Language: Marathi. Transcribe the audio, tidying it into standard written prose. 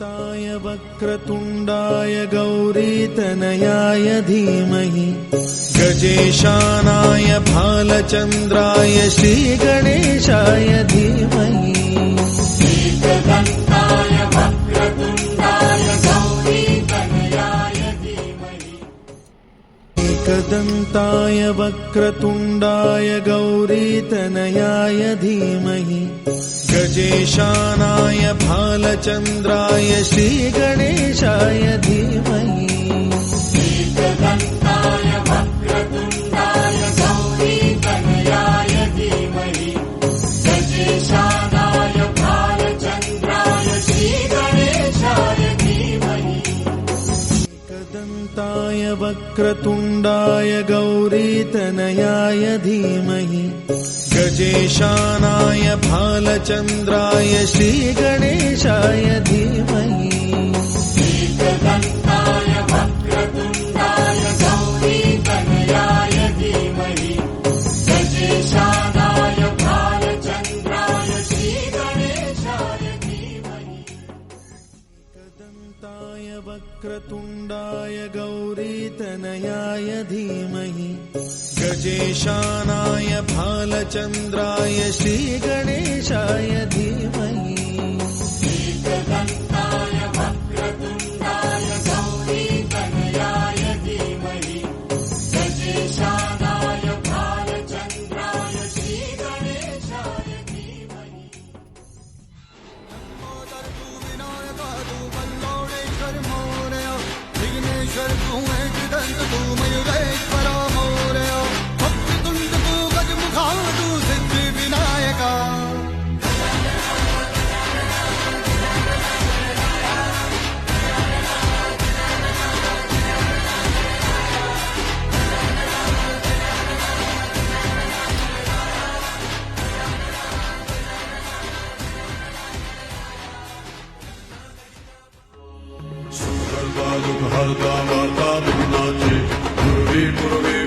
एकदन्ताय वक्रतुण्डाय गौरीतनयाय धीमहि गजेशानाय भालचन्द्राय श्रीगणेशाय धीमहि एकदन्ताय वक्रतुण्डाय गौरीतनयाय धीमहि एकदन्ताय वक्रतुण्डाय गौरीतनयाय धीमहि गजेशानाय भालचन्द्राय श्रीगणेशाय धीमहि एकदन्ताय वक्रतुण्डाय गौरीतनयाय धीमहि गजेशानाय भालचन्द्राय श्रीगणेशाय धीमहि एकदन्ताय वक्रतुण्डाय गौरीतनयाय धीमहि गजेशानाय भालचन्द्राय श्रीगणेशाय धीमहि एकदन्ताय वक्रतुण्डाय गौरीतनयाय धीमहि गजेशानाय भालचन्द्राय श्रीगणेशाय धीमहि एकदन्ताय वक्रतुण्डाय गौरीतनयाय धीमहि गजेशानाय भालचन्द्राय श्रीगणेशाय धीमहि एकदन्ताय वक्रतुण्डाय गौरीतनयाय धीमहि गजेशानाय भालचन्द्राय श्रीगणेशाय धीमहि विघ्नेश्वर तू एकदंत तू मयूरेश्वर मोरया भक्तितुंड तू गजमुखा तू सिद्धि विनायका सर्वादुःखहर्ता वार्ता विघ्नाचे पूर्वी